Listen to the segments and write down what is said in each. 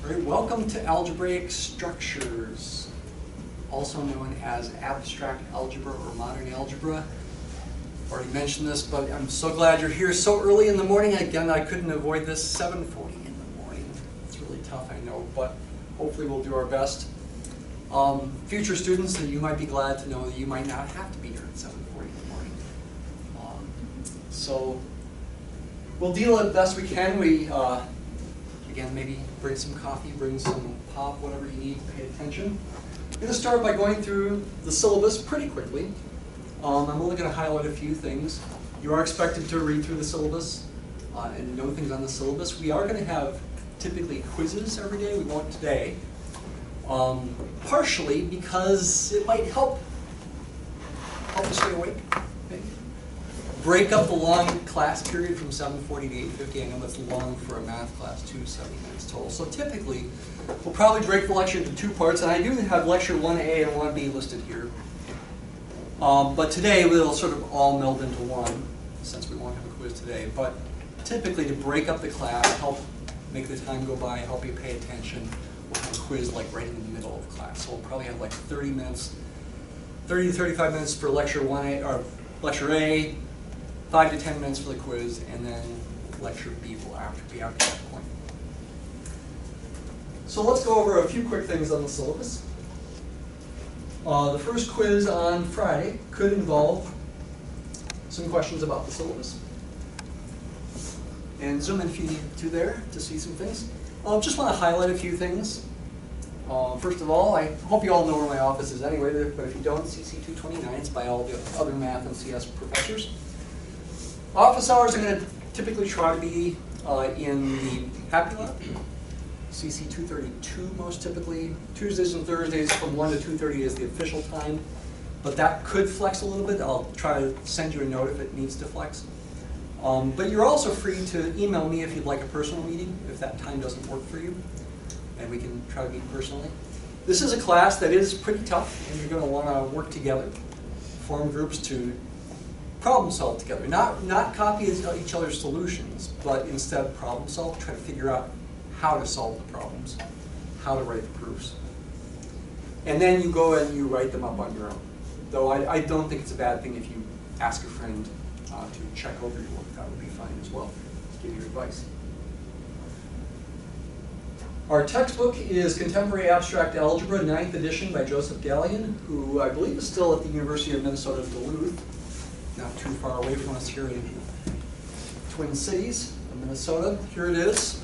All right, welcome to Algebraic Structures, also known as abstract algebra or modern algebra. I've already mentioned this, but I'm so glad you're here so early in the morning. Again, I couldn't avoid this, 7:40 in the morning. It's really tough, I know, but hopefully we'll do our best. Future students, that you might be glad to know that you might not have to be here at 7:40 in the morning. So we'll deal it best we can. Again, maybe bring some coffee, bring some pop, whatever you need, pay attention. I'm going to start by going through the syllabus pretty quickly. I'm only going to highlight a few things. You are expected to read through the syllabus and know things on the syllabus. We are going to have typically quizzes every day. We won't today. Partially because it might help us stay awake. Maybe. Break up the long class period from 7:40 to 8:50. I know that's long for a math class too, 70 minutes total. So typically, we'll probably break the lecture into two parts, and I do have lecture 1A and 1B listed here. But today, we'll sort of all meld into one, since we won't have a quiz today. But typically, to break up the class, help make the time go by, help you pay attention, we'll have a quiz like right in the middle of class. So we'll probably have like 30 minutes, 30 to 35 minutes for lecture 1A, or lecture A, 5 to 10 minutes for the quiz, and then lecture B will be after that point. So let's go over a few quick things on the syllabus. The first quiz on Friday could involve some questions about the syllabus. And zoom in if you need to there to see some things. I just want to highlight a few things. First of all, I hope you all know where my office is anyway, but if you don't, CC 229, it's by all the other math and CS professors. Office hours are going to typically try to be in the Happy Lab, CC 232 most typically. Tuesdays and Thursdays from 1 to 2:30 is the official time, but that could flex a little bit. I'll try to send you a note if it needs to flex. But you're also free to email me if you'd like a personal meeting, if that time doesn't work for you, and we can try to meet personally. This is a class that is pretty tough, and you're going to want to work together, form groups to problem solve together. Not copy each other's solutions, but instead problem solve, try to figure out how to solve the problems, how to write the proofs. And then you go and you write them up on your own. Though I don't think it's a bad thing if you ask a friend to check over your work. That would be fine as well, give you advice. Our textbook is Contemporary Abstract Algebra, 9th edition by Joseph Gallion, who I believe is still at the University of Minnesota Duluth, not too far away from us here in Twin Cities, Minnesota. Here it is.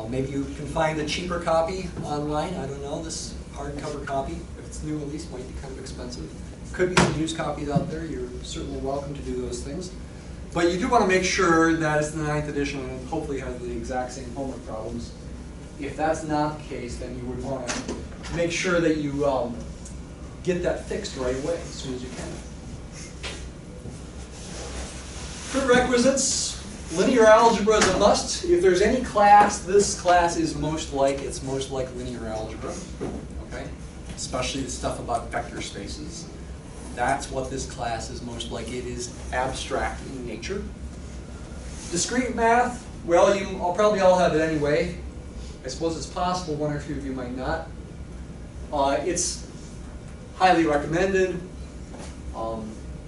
Maybe you can find a cheaper copy online. I don't know. This hardcover copy, if it's new at least, might be kind of expensive. Could be some used copies out there. You're certainly welcome to do those things. But you do want to make sure that it's the 9th edition and hopefully has the exact same homework problems. If that's not the case, then you would want to make sure that you get that fixed right away as soon as you can. Prerequisites. Linear algebra is a must. If there's any class, this class is most like linear algebra, okay? Especially the stuff about vector spaces. That's what this class is most like. It is abstract in nature. Discrete math, well, I'll probably all have it anyway. I suppose it's possible one or two of you might not. It's highly recommended.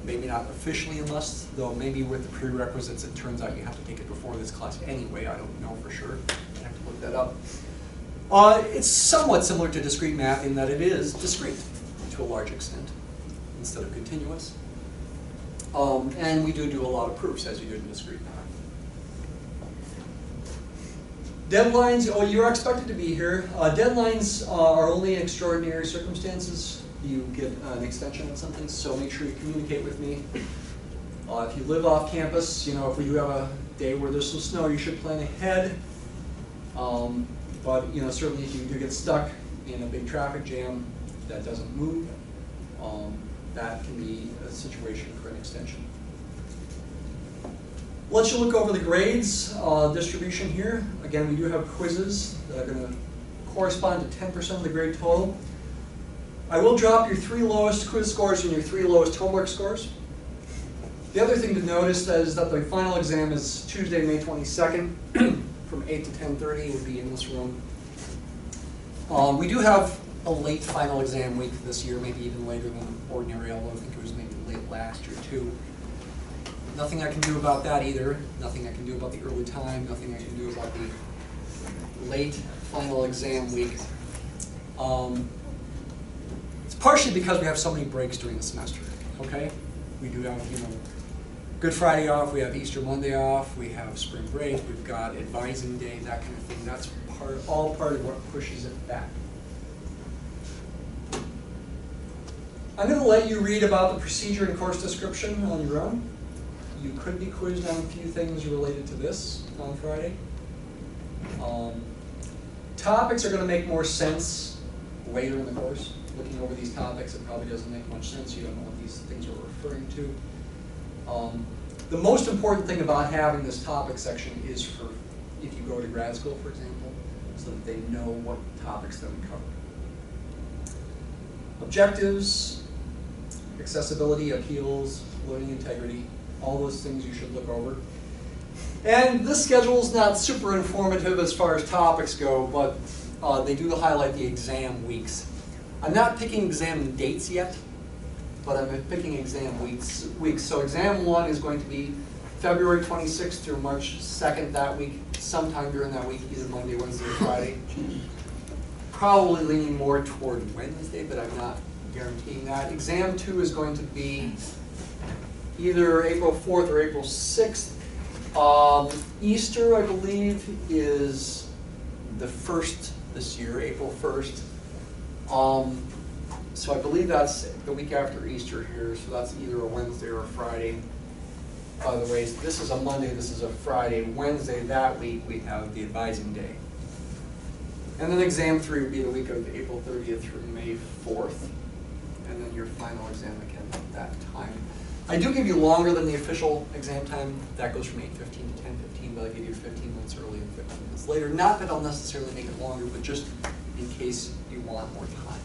Maybe not officially a must, though maybe with the prerequisites it turns out you have to take it before this class anyway. I don't know for sure. I have to look that up. It's somewhat similar to discrete math in that it is discrete to a large extent instead of continuous. And we do a lot of proofs as you do in discrete math. Deadlines, you're expected to be here. Deadlines are only in extraordinary circumstances. You get an extension on something, so make sure you communicate with me. If you live off campus, if we do have a day where there's some snow, you should plan ahead. But certainly if you do get stuck in a big traffic jam that doesn't move, that can be a situation for an extension. Let's look over the grades distribution here. Again, we do have quizzes that are going to correspond to 10% of the grade total. I will drop your 3 lowest quiz scores and your 3 lowest homework scores. The other thing to notice is that the final exam is Tuesday, May 22nd from 8 to 10:30 would be in this room. We do have a late final exam week this year, maybe even later than ordinary, although I think it was maybe late last year too. Nothing I can do about that either. Nothing I can do about the early time. Nothing I can do about the late final exam week. It's partially because we have so many breaks during the semester, okay? We do have, Good Friday off, we have Easter Monday off, we have spring break, we've got advising day, that kind of thing. That's all part of what pushes it back. I'm going to let you read about the procedure and course description on your own. You could be quizzed on a few things related to this on Friday. Topics are going to make more sense later in the course. Looking over these topics, it probably doesn't make much sense. You don't know what these things are referring to. The most important thing about having this topic section is for if you go to grad school, for example, so that they know what topics that we cover. Objectives, accessibility, appeals, learning integrity, all those things you should look over. And this schedule is not super informative as far as topics go, but they do highlight the exam weeks. I'm not picking exam dates yet, but I'm picking exam weeks. So exam 1 is going to be February 26th through March 2nd that week, sometime during that week, either Monday, Wednesday, or Friday. Probably leaning more toward Wednesday, but I'm not guaranteeing that. Exam 2 is going to be either April 4th or April 6th. Easter, I believe, is the 1st this year, April 1st. So I believe that's the week after Easter here, so that's either a Wednesday or a Friday. By the way, this is a Monday, this is a Friday. Wednesday that week we have the advising day. And then exam 3 would be the week of April 30th through May 4th. And then your final exam again at that time. I do give you longer than the official exam time. That goes from 8:15 to 10:15, but I give you 15 minutes early and 15 minutes later. Not that I'll necessarily make it longer, but just in case you want more time.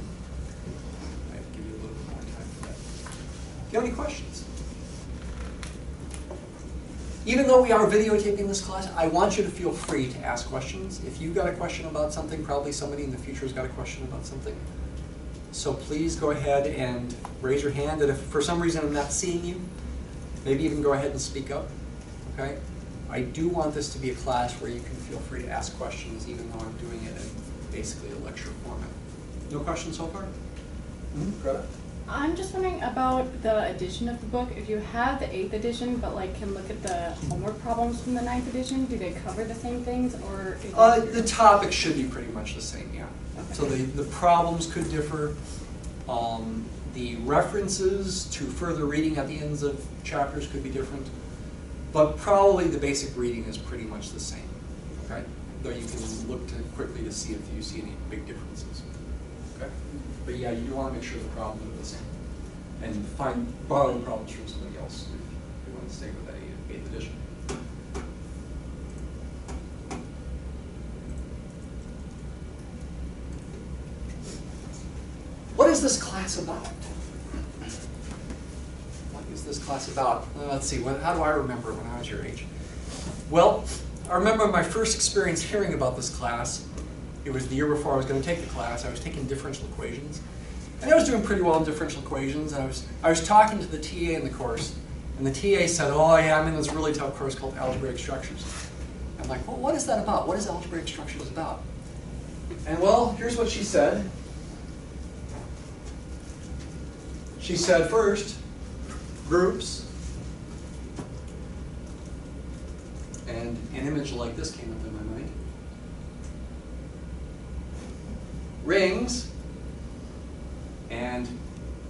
I give you a little bit more time for that. Do you have any questions? Even though we are videotaping this class, I want you to feel free to ask questions. If you've got a question about something, probably somebody in the future has got a question about something. So please go ahead and raise your hand, and if for some reason I'm not seeing you, maybe even go ahead and speak up, okay? I do want this to be a class where you can feel free to ask questions, even though I'm doing it in basically a lecture format. No questions so far? Greta? I'm just wondering about the edition of the book. If you have the 8th edition, but can look at the homework problems from the 9th edition, do they cover the same things, or? The topics should be pretty much the same, yeah. Okay. So the problems could differ. The references to further reading at the ends of chapters could be different. But probably the basic reading is pretty much the same, okay? Though you can look quickly to see if you see any big differences, okay? But yeah, you do want to make sure the problems are the same. And borrow the problems from somebody else if you want to stay with that 8th edition. What is this class about? What is this class about? Let's see, how do I remember when I was your age? Well, I remember my first experience hearing about this class. It was the year before I was going to take the class. I was taking differential equations. And I was doing pretty well in differential equations. And I was talking to the TA in the course. And the TA said, oh yeah, I'm in this really tough course called Algebraic Structures. I'm like, well, what is that about? What is Algebraic Structures about? And well, here's what she said. She said, first, groups. And an image like this came up in my mind. Rings. And,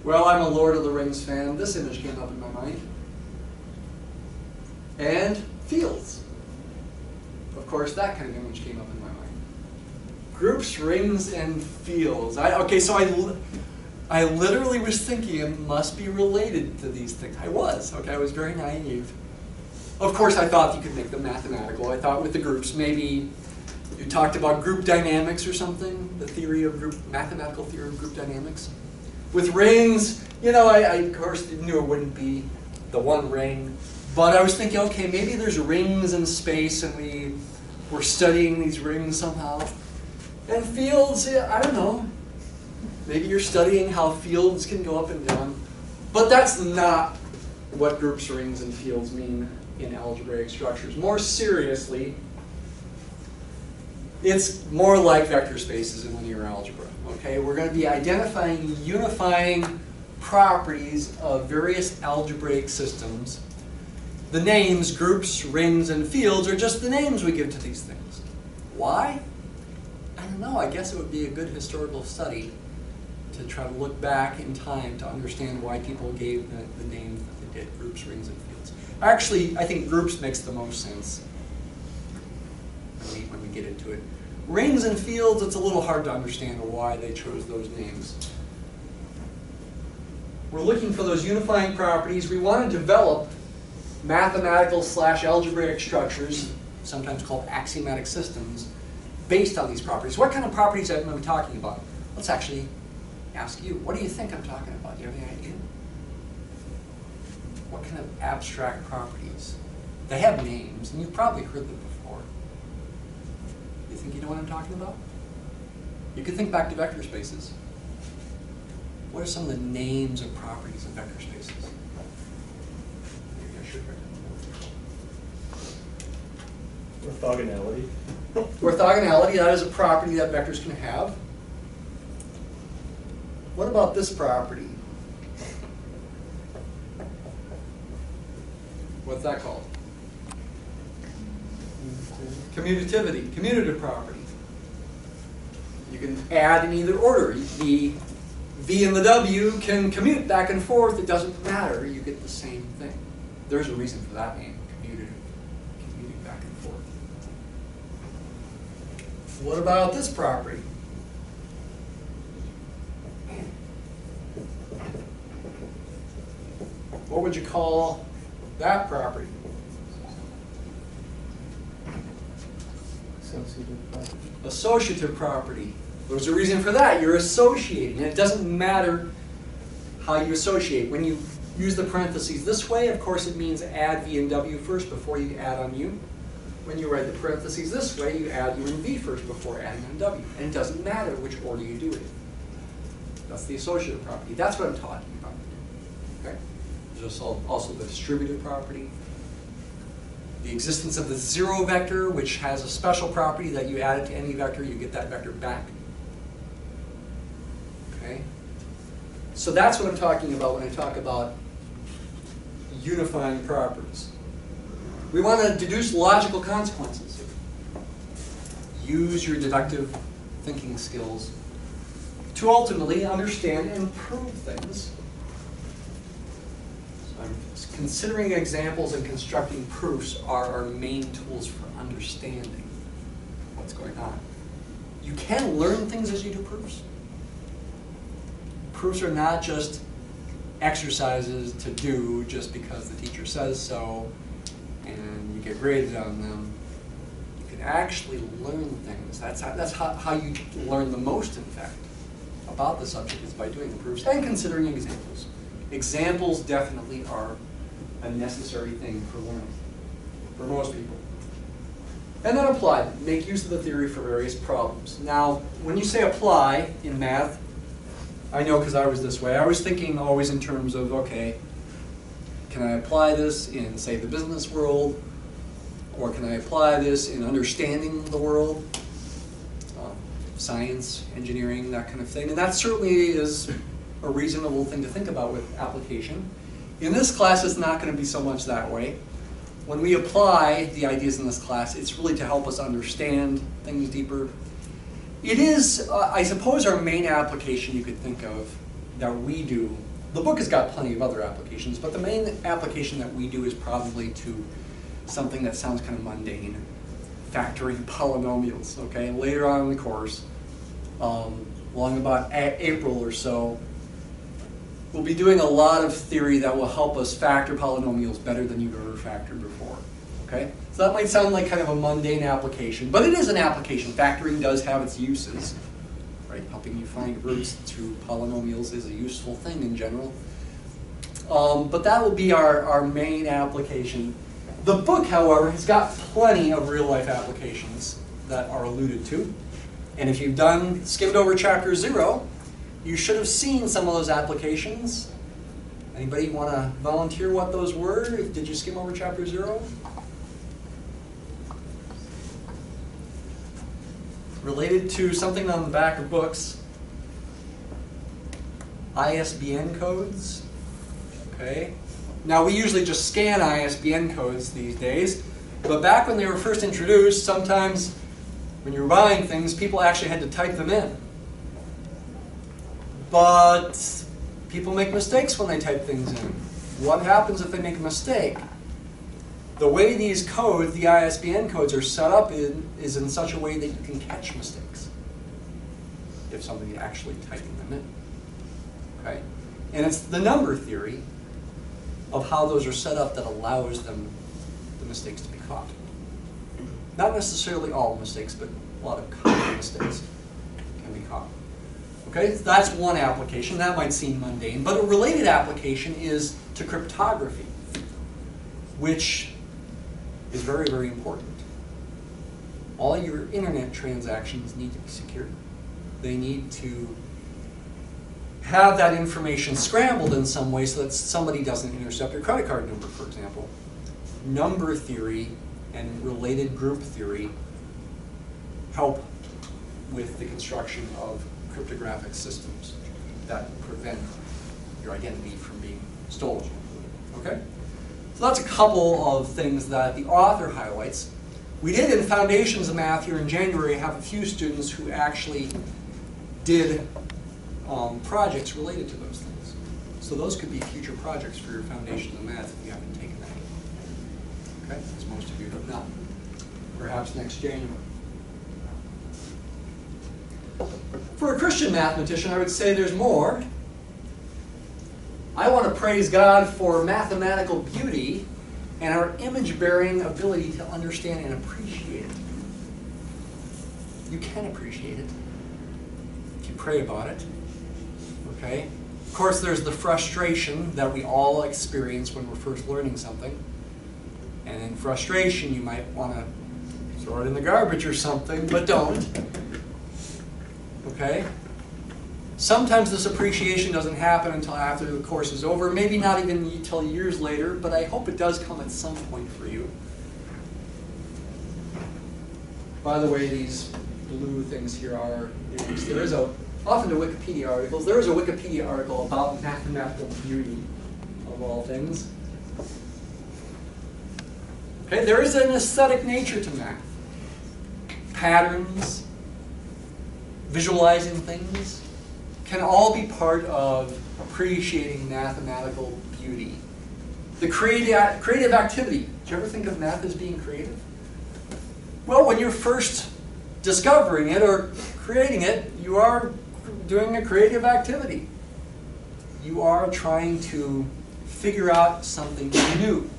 well, I'm a Lord of the Rings fan. This image came up in my mind. And fields. Of course, that kind of image came up in my mind. Groups, rings, and fields. Okay, so I literally was thinking it must be related to these things. I was very naive. Of course, I thought you could make them mathematical. I thought with the groups, maybe you talked about group dynamics or something, the theory of mathematical theory of group dynamics. With rings, I of course knew it wouldn't be the one ring, but I was thinking, okay, maybe there's rings in space and we we're studying these rings somehow. And fields, I don't know. Maybe you're studying how fields can go up and down. But that's not what groups, rings, and fields mean in algebraic structures. More seriously, it's more like vector spaces in linear algebra. Okay, we're going to be identifying unifying properties of various algebraic systems. The names, groups, rings, and fields are just the names we give to these things. Why? I don't know. I guess it would be a good historical study to try to look back in time to understand why people gave the names that they did, groups, rings, and fields. Actually, I think groups makes the most sense when we get into it. Rings and fields, it's a little hard to understand why they chose those names. We're looking for those unifying properties. We want to develop mathematical / algebraic structures, sometimes called axiomatic systems, based on these properties. What kind of properties am I talking about? Let's actually ask you. What do you think I'm talking about? Do you have any idea? What kind of abstract properties? They have names, and you've probably heard them before. You think you know what I'm talking about? You could think back to vector spaces. What are some of the names of properties of vector spaces? Maybe I should write them down. Orthogonality. Orthogonality, that is a property that vectors can have. What about this property? What's that called? Commutativity, commutative property. You can add in either order. The V and the W can commute back and forth. It doesn't matter. You get the same thing. There's a reason for that name, commutative, commuting back and forth. What about this property? What would you call that property? Associative property. There's a reason for that. You're associating. And it doesn't matter how you associate. When you use the parentheses this way, of course it means add V and W first before you add on U. When you write the parentheses this way, you add U and V first before adding on W. And it doesn't matter which order you do it. That's the associative property. That's what I'm talking about. Okay? There's also the distributive property. The existence of the zero vector, which has a special property that you add it to any vector, you get that vector back. Okay? So that's what I'm talking about when I talk about unifying properties. We want to deduce logical consequences. Use your deductive thinking skills to ultimately understand and prove things. I'm considering examples and constructing proofs are our main tools for understanding what's going on. You can learn things as you do proofs. Proofs are not just exercises to do just because the teacher says so and you get graded on them. You can actually learn things. That's how you learn the most, in fact, about the subject, is by doing the proofs and considering examples. Examples definitely are a necessary thing for learning, for most people. And then apply them. Make use of the theory for various problems. Now, when you say apply in math, I know because I was this way. I was thinking always in terms of, okay, can I apply this in, say, the business world? Or can I apply this in understanding the world? Science, engineering, that kind of thing. And that certainly is a reasonable thing to think about with application. In this class, it's not going to be so much that way. When we apply the ideas in this class, it's really to help us understand things deeper. It is, I suppose, our main application you could think of that we do. The book has got plenty of other applications, but the main application that we do is probably to something that sounds kind of mundane, factoring polynomials. Okay, later on in the course, along about April or so, we'll be doing a lot of theory that will help us factor polynomials better than you've ever factored before. Okay? So that might sound like kind of a mundane application, but it is an application. Factoring does have its uses. Right? Helping you find roots through polynomials is a useful thing in general. But that will be our main application. The book, however, has got plenty of real-life applications that are alluded to. And if you've skimmed over chapter 0, you should have seen some of those applications. Anybody want to volunteer what those were? Did you skim over chapter 0? Related to something on the back of books. ISBN codes. Okay. Now we usually just scan ISBN codes these days, but back when they were first introduced, sometimes when you were buying things, people actually had to type them in. But people make mistakes when they type things in. What happens if they make a mistake? The way these codes, the ISBN codes, are set up is in such a way that you can catch mistakes if somebody actually typing them in. Okay? And it's the number theory of how those are set up that allows the mistakes to be caught. Not necessarily all mistakes, but a lot of common mistakes can be caught. Okay, so that's one application. That might seem mundane, but a related application is to cryptography, which is very, very important. All your internet transactions need to be secure. They need to have that information scrambled in some way so that somebody doesn't intercept your credit card number, for example. Number theory and related group theory help with the construction of cryptographic systems that prevent your identity from being stolen. Okay? So that's a couple of things that the author highlights. We did in Foundations of Math here in January have a few students who actually did projects related to those things. So those could be future projects for your Foundations of Math if you haven't taken that. Okay? As most of you have not. Perhaps next January. For a Christian mathematician, I would say there's more. I want to praise God for mathematical beauty and our image-bearing ability to understand and appreciate it. You can appreciate it if you pray about it. Okay? Of course, there's the frustration that we all experience when we're first learning something. And in frustration, you might want to throw it in the garbage or something, but don't. Okay? Sometimes this appreciation doesn't happen until after the course is over, maybe not even until years later, but I hope it does come at some point for you. By the way, these blue things here are links. There is often to Wikipedia articles. There is a Wikipedia article about mathematical beauty, of all things. Okay, there is an aesthetic nature to math. Patterns, visualizing things, can all be part of appreciating mathematical beauty. The creative activity. Do you ever think of math as being creative? Well, when you're first discovering it or creating it, you are doing a creative activity. You are trying to figure out something new,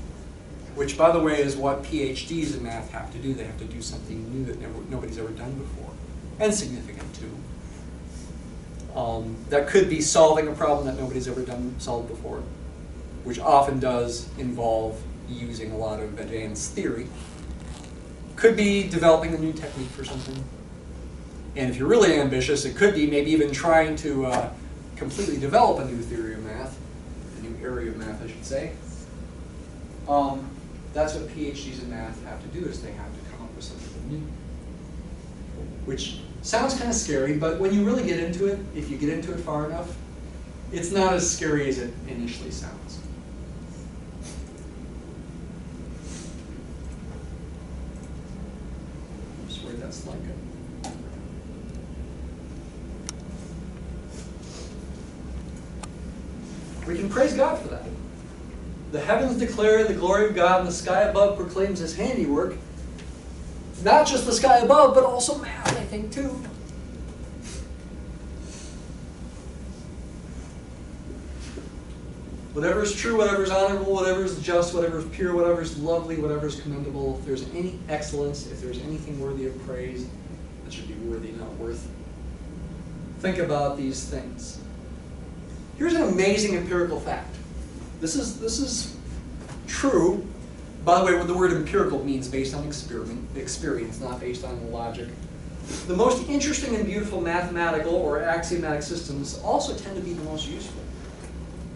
which, by the way, is what PhDs in math have to do. They have to do something new that nobody's ever done before, and significant too. That could be solving a problem that nobody's ever solved before, which often does involve using a lot of advanced theory. Could be developing a new technique for something. And if you're really ambitious, it could be maybe even trying to completely develop a new theory of math, a new area of math, I should say. That's what PhDs in math have to do, is they have to come up with something new. Which sounds kind of scary, but when you really get into it, if you get into it far enough, it's not as scary as it initially sounds. Just where that slide go. We can praise God for that. The heavens declare the glory of God, and the sky above proclaims His handiwork. Not just the sky above, but also math, I think, too. Whatever is true, whatever is honorable, whatever is just, whatever is pure, whatever is lovely, whatever is commendable, if there's any excellence, if there's anything worthy of praise, that should be worthy, not worth. Think about these things. Here's an amazing empirical fact. This is true. By the way, what the word empirical means based on experience, not based on logic. The most interesting and beautiful mathematical or axiomatic systems also tend to be the most useful.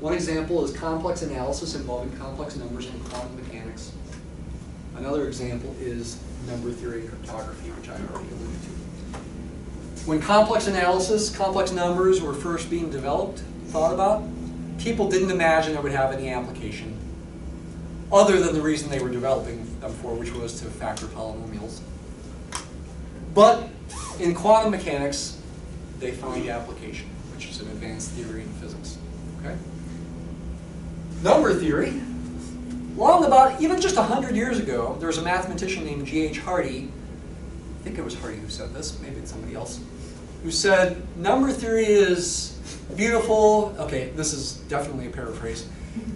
One example is complex analysis involving complex numbers in quantum mechanics. Another example is number theory and cryptography, which I already alluded to. When complex analysis, complex numbers were first being developed, thought about, people didn't imagine it would have any application other than the reason they were developing them for, which was to factor polynomials. But in quantum mechanics, they find application, which is an advanced theory in physics. Okay? Number theory. Long about, even just 100 years ago, there was a mathematician named G.H. Hardy, I think it was Hardy who said this, maybe it's somebody else, who said, number theory is beautiful. Okay, this is definitely a paraphrase.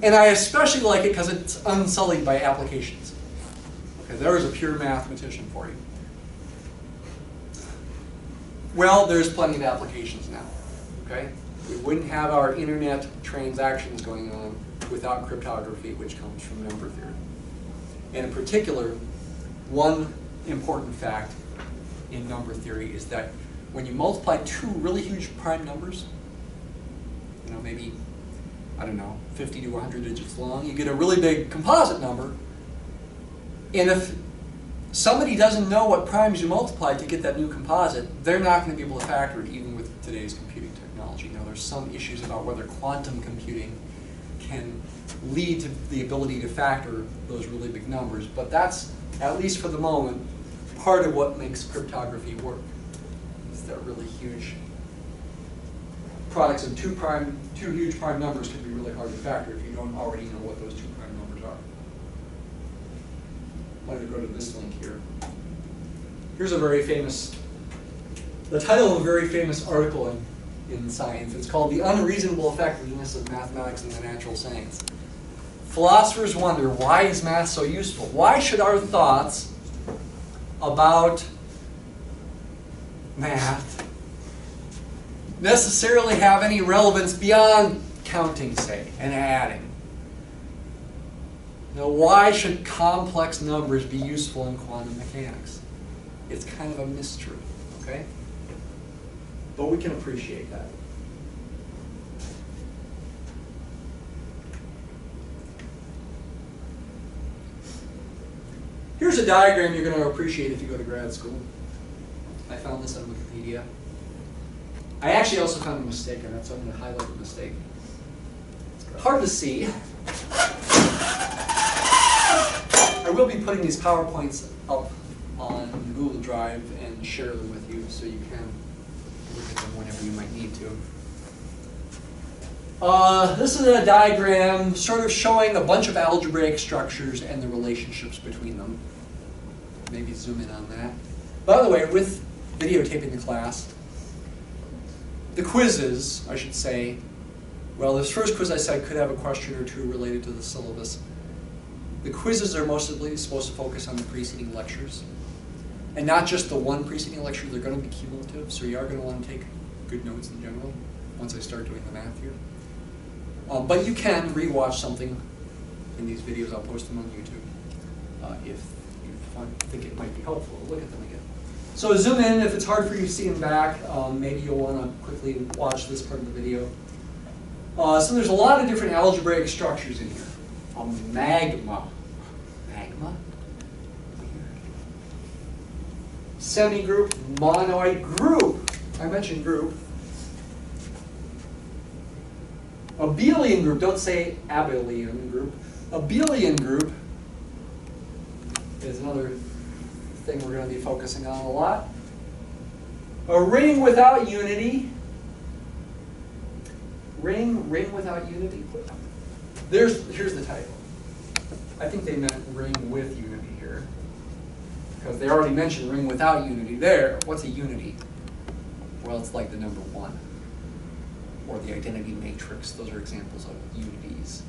And I especially like it because it's unsullied by applications. Okay, there is a pure mathematician for you. Well, there's plenty of applications now. Okay? We wouldn't have our internet transactions going on without cryptography, which comes from number theory. And in particular, one important fact in number theory is that when you multiply two really huge prime numbers, you know, maybe, I don't know, 50 to 100 digits long, you get a really big composite number. And if somebody doesn't know what primes you multiply to get that new composite, they're not going to be able to factor it even with today's computing technology. Now, there's some issues about whether quantum computing can lead to the ability to factor those really big numbers, but that's, at least for the moment, part of what makes cryptography work. Is that really huge products of two huge prime numbers can be really hard to factor if you don't already know what those two prime numbers are. I'm going to go to this link here. Here's a very famous, the title of a very famous article in Science. It's called The Unreasonable Effectiveness of Mathematics in the Natural Science. Philosophers wonder, why is math so useful? Why should our thoughts about math necessarily have any relevance beyond counting, say, and adding? Now, why should complex numbers be useful in quantum mechanics? It's kind of a mystery, okay? But we can appreciate that. Here's a diagram you're going to appreciate if you go to grad school. I found this on Wikipedia. I actually also found a mistake on it, so I'm going to highlight the mistake. It's hard to see. I will be putting these PowerPoints up on Google Drive and share them with you so you can look at them whenever you might need to. This is a diagram sort of showing a bunch of algebraic structures and the relationships between them. Maybe zoom in on that. By the way, with videotaping the class, the quizzes, I should say, well, this first quiz I said could have a question or two related to the syllabus. The quizzes are mostly supposed to focus on the preceding lectures. And not just the one preceding lecture, they're going to be cumulative, so you are going to want to take good notes in general once I start doing the math here. But you can rewatch something in these videos. I'll post them on YouTube if you think it might be helpful to look at them again. So zoom in. If it's hard for you to see them back, maybe you'll want to quickly watch this part of the video. So there's a lot of different algebraic structures in here. Magma. Magma? Semigroup, monoid, group. I mentioned group. Abelian group, don't say abelian group. Abelian group is another thing we're going to be focusing on a lot. A ring without unity. Ring without unity. Here's the typo. I think they meant ring with unity here, because they already mentioned ring without unity there. What's a unity? Well, it's like the number 1. Or the identity matrix. Those are examples of unities.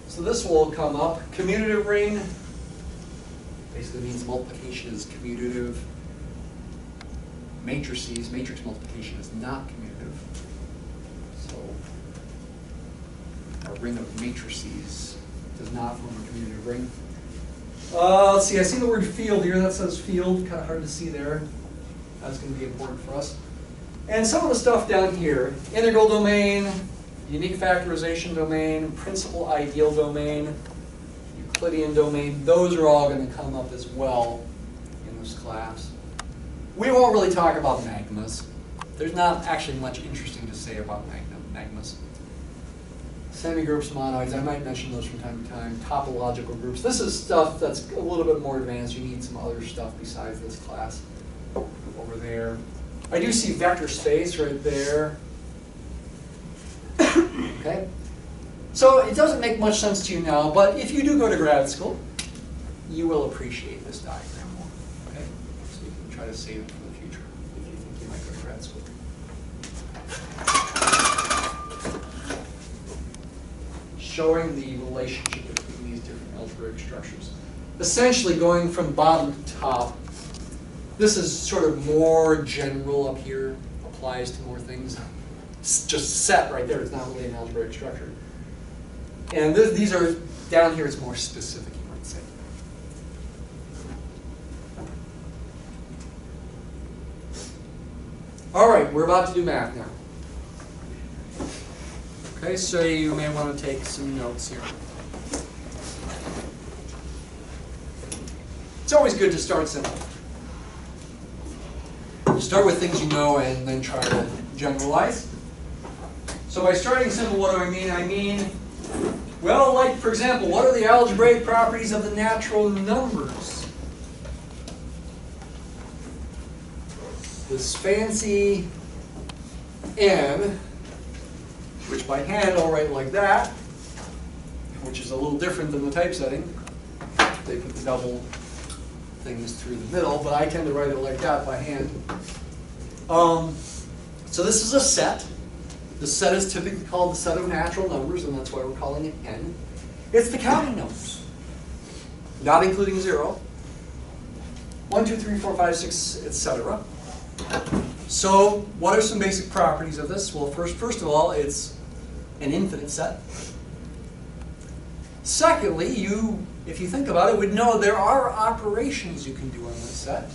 So this will come up. Commutative ring basically means multiplication is commutative. Matrices, matrix multiplication is not commutative. So our ring of matrices. Does not form a commutative ring. Let's see, I see the word field here. That says field, kind of hard to see there. That's going to be important for us. And some of the stuff down here, integral domain, unique factorization domain, principal ideal domain, Euclidean domain, those are all going to come up as well in this class. We won't really talk about magmas. There's not actually much interesting to say about magmas. Semigroups, monoids, I might mention those from time to time. Topological groups. This is stuff that's a little bit more advanced. You need some other stuff besides this class over there. I do see vector space right there. Okay? So it doesn't make much sense to you now, but if you do go to grad school, you will appreciate this diagram more. Okay? So you can try to save it for the future if you think you might go to grad school. Showing the relationship between these different algebraic structures. Essentially going from bottom to top. This is sort of more general up here, applies to more things. It's just set right there, it's not really an algebraic structure. And these are, down here it's more specific, you might say. All right, we're about to do math now. Okay, so you may want to take some notes here. It's always good to start simple. Start with things you know and then try to generalize. So by starting simple, what do I mean? I mean, well, like, for example, what are the algebraic properties of the natural numbers? This fancy n, which by hand I'll write like that, which is a little different than the typesetting. They put the double things through the middle, but I tend to write it like that by hand. So this is a set. The set is typically called the set of natural numbers, and that's why we're calling it n. It's the counting numbers, not including 0. 1, 2, 3, 4, 5, 6, etc. So what are some basic properties of this? Well, first of all, it's an infinite set. Secondly, if you think about it, would know there are operations you can do on this set.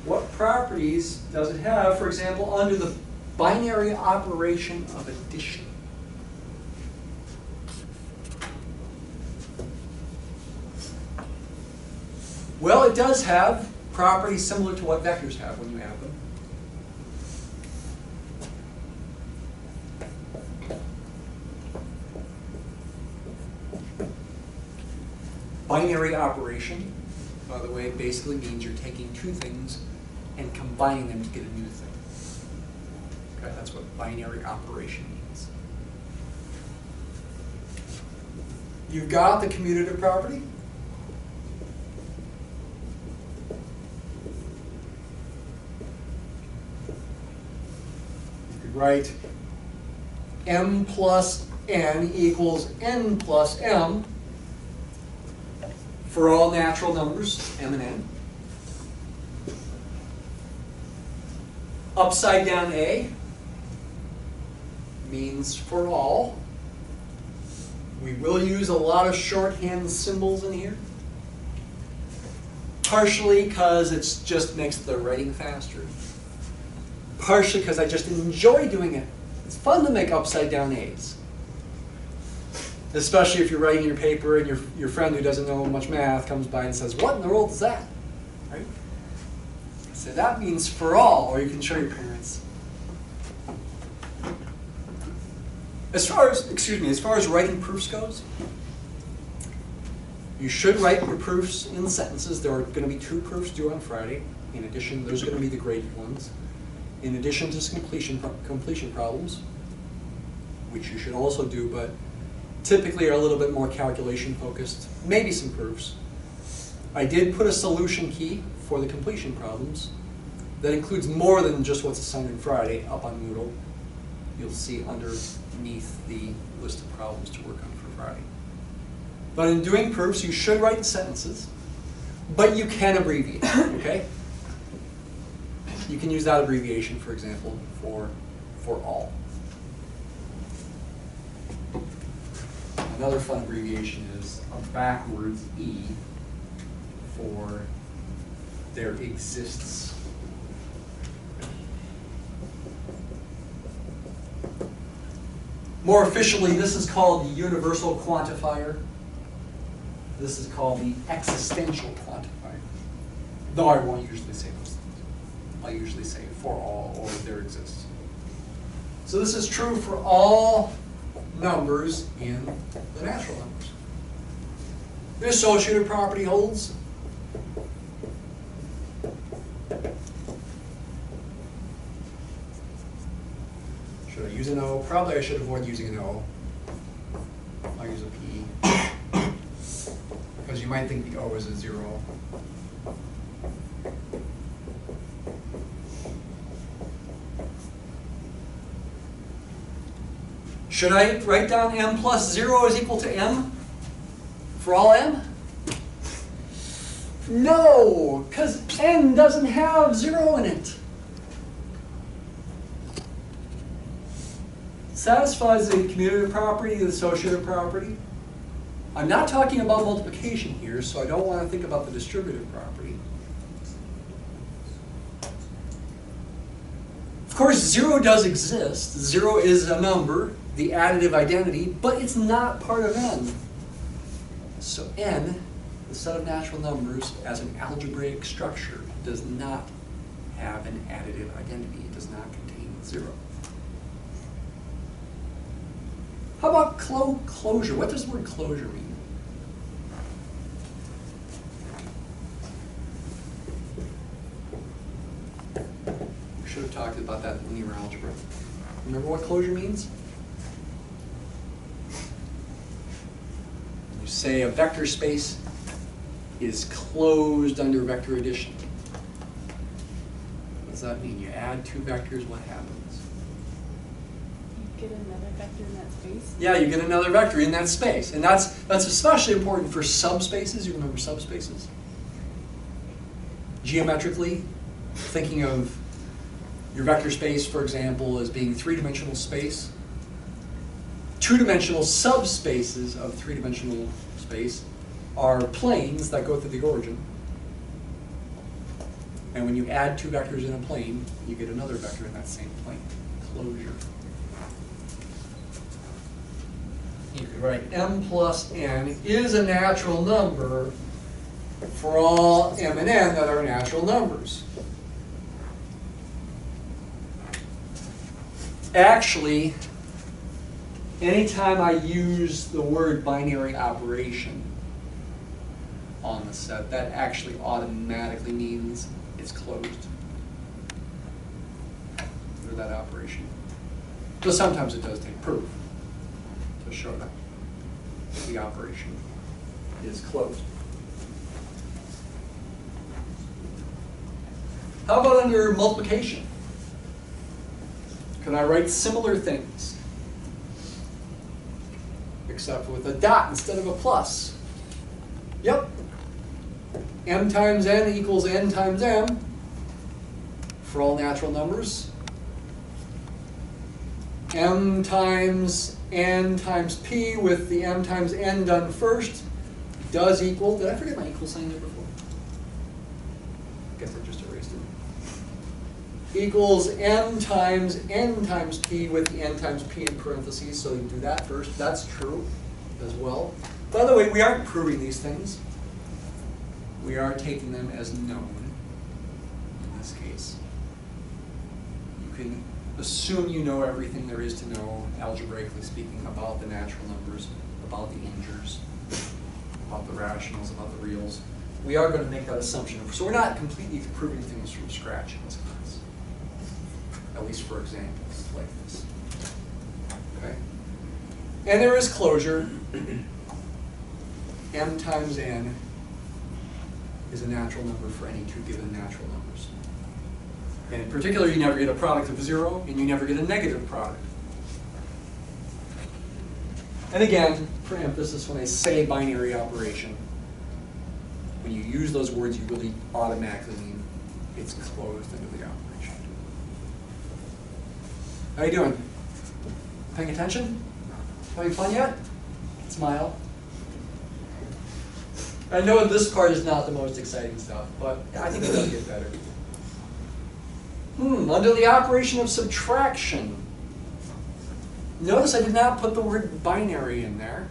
What properties does it have, for example, under the binary operation of addition? Well, it does have properties similar to what vectors have when you add them. Binary operation, by the way, basically means you're taking two things and combining them to get a new thing. Okay, that's what binary operation means. You've got the commutative property. You could write m plus n equals n plus m for all natural numbers, m and n. Upside down A means for all. We will use a lot of shorthand symbols in here. Partially because it just makes the writing faster. Partially because I just enjoy doing it. It's fun to make upside down A's. Especially if you're writing your paper and your friend who doesn't know much math comes by and says, "What in the world is that?" Right? So that means for all, or you can show your parents. As far as writing proofs goes, you should write your proofs in sentences. There are going to be 2 proofs due on Friday. In addition, those are going to be the graded ones. In addition to some completion problems, which you should also do, but typically are a little bit more calculation focused, maybe some proofs. I did put a solution key for the completion problems that includes more than just what's assigned on Friday up on Moodle. You'll see underneath the list of problems to work on for Friday. But in doing proofs, you should write sentences, but you can abbreviate, okay? You can use that abbreviation, for example, for all. Another fun abbreviation is a backwards E for there exists. More officially, this is called the universal quantifier. This is called the existential quantifier. Though I won't usually say those things. I usually say for all or there exists. So this is true for all numbers in the natural numbers. The associative property holds. Should I use an O? Probably I should avoid using an O. I'll use a P. Because you might think the O is a 0. Should I write down m plus 0 is equal to m for all m? No, because n doesn't have 0 in it. Satisfies the commutative property, the associative property. I'm not talking about multiplication here, so I don't want to think about the distributive property. Of course, 0 does exist. 0 is a number, the additive identity, but it's not part of n. So n, the set of natural numbers, as an algebraic structure, does not have an additive identity. It does not contain 0. How about closure? What does the word closure mean? We should have talked about that in linear algebra. Remember what closure means? You say a vector space is closed under vector addition. What does that mean? You add two vectors, what happens? You get another vector in that space? Yeah, you get another vector in that space. And that's especially important for subspaces. You remember subspaces? Geometrically, thinking of your vector space, for example, as being three-dimensional space. Two-dimensional subspaces of three-dimensional space are planes that go through the origin. And when you add two vectors in a plane, you get another vector in that same plane. Closure. You could write m plus n is a natural number for all m and n that are natural numbers. Actually, anytime I use the word binary operation on the set, that actually automatically means it's closed. For that operation. So sometimes it does take proof to show that the operation is closed. How about under multiplication? Can I write similar things? Except with a dot instead of a plus. Yep. M times n equals n times m for all natural numbers. M times n times p with the m times n done first does equal, did I forget my equal sign there before? I guess I just erased it. Equals m times n times p with the n times p in parentheses, so you do that first. That's true as well. By the way, we aren't proving these things. We are taking them as known in this case. You can assume you know everything there is to know, algebraically speaking, about the natural numbers, about the integers, about the rationals, about the reals. We are going to make that assumption. So we're not completely proving things from scratch in this class, at least for examples like this. Okay? And there is closure. M times n is a natural number for any two given natural numbers. And in particular, you never get a product of 0, and you never get a negative product. And again, for emphasis, when I say binary operation, when you use those words, you really automatically mean it's closed into the operation. How you doing? Paying attention? Having fun yet? Smile. I know this part is not the most exciting stuff, but I think it does get better. Under the operation of subtraction. Notice I did not put the word binary in there.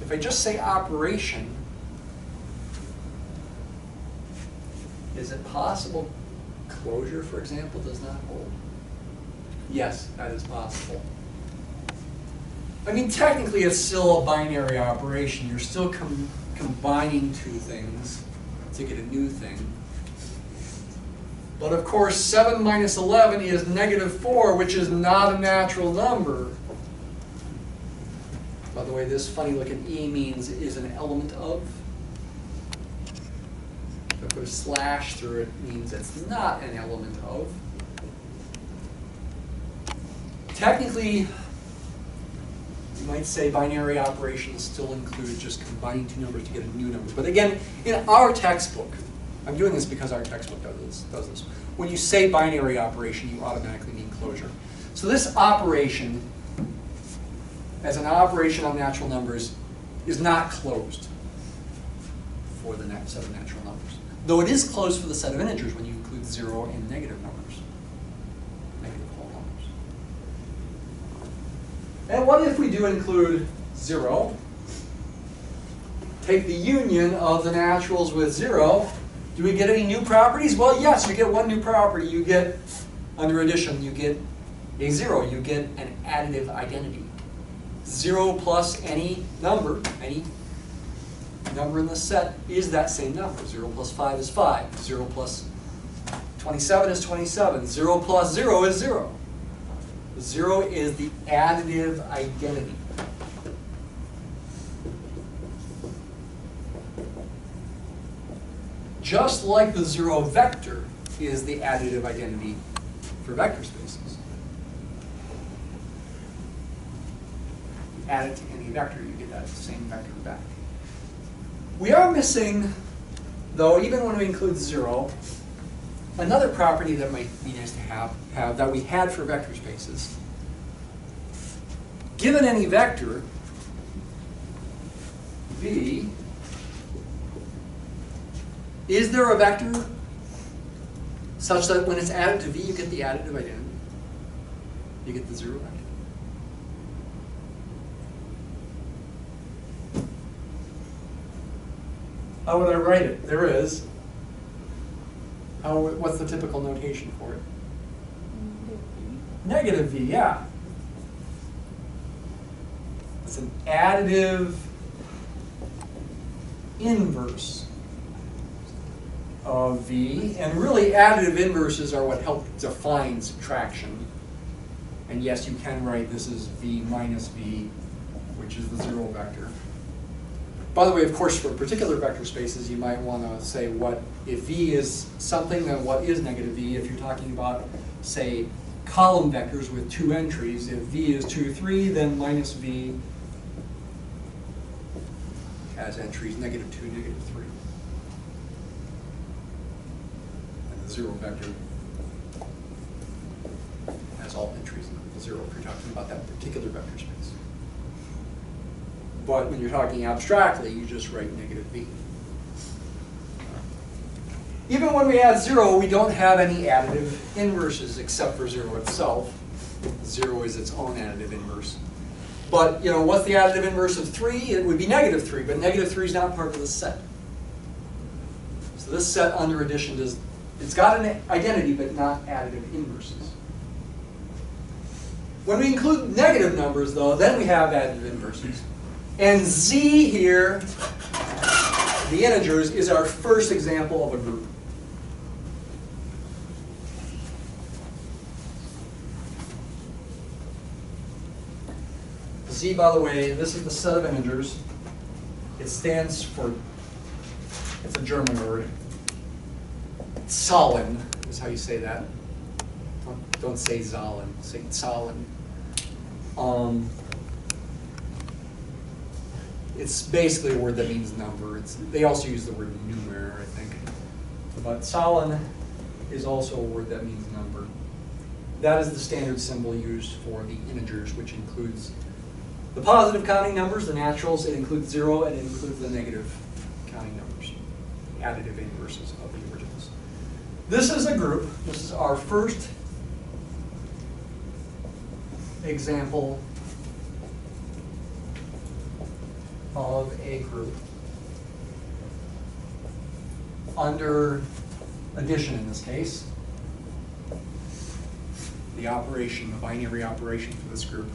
If I just say operation, is it possible closure, for example, does not hold? Yes, that is possible. I mean, technically it's still a binary operation. You're still combining two things to get a new thing. But of course, 7 minus 11 is -4, which is not a natural number. By the way, this funny looking E means is an element of. If I put a slash through it, it means it's not an element of. Technically, you might say binary operations still include just combining two numbers to get a new number. But again, in our textbook, I'm doing this because our textbook does this. When you say binary operation, you automatically mean closure. So this operation, as an operation on natural numbers, is not closed for the set of natural numbers. Though it is closed for the set of integers when you include 0 and negative numbers. Negative whole numbers. And what if we do include 0? Take the union of the naturals with 0. Do we get any new properties? Well, yes, you get one new property. You get, under addition, you get a 0. You get an additive identity. 0 plus any number in the set is that same number. 0 plus 5 is 5. 0 plus 27 is 27. 0 plus 0 is 0. 0 is the additive identity. Just like the 0 vector is the additive identity for vector spaces. You add it to any vector, you get that same vector back. We are missing, though, even when we include 0, another property that might be nice to have that we had for vector spaces. Given any vector, v, is there a vector such that when it's added to v, you get the additive identity? You get the 0 vector. How would I write it? There is. What's the typical notation for it? Negative v, yeah. It's an additive inverse of v, and really additive inverses are what help define subtraction. And yes, you can write this as v minus v, which is the 0 vector. By the way, of course, for particular vector spaces, you might want to say what, if v is something, then what is negative v? If you're talking about, say, column vectors with 2 entries, if v is 2, 3, then minus v has entries -2, -3. And the 0 vector has all entries in 0 if you're talking about that particular vector space. But when you're talking abstractly, you just write -v. Even when we add 0, we don't have any additive inverses except for 0 itself. 0 is its own additive inverse. But, what's the additive inverse of 3? It would be -3, but -3 is not part of the set. So this set under addition it's got an identity, but not additive inverses. When we include negative numbers, though, then we have additive inverses. And z here, the integers, is our first example of a group. Z, by the way, this is the set of integers. It stands for, it's a German word. Zahlen is how you say that. Don't say Zahlen, say Zahlen. It's basically a word that means number. They also use the word numer, I think. But Zahlen is also a word that means number. That is the standard symbol used for the integers, which includes The positive counting numbers, the naturals, it includes 0 and it includes the negative counting numbers, the additive inverses of the originals. This is a group. This is our first example of a group under addition in this case. The operation, the binary operation for this group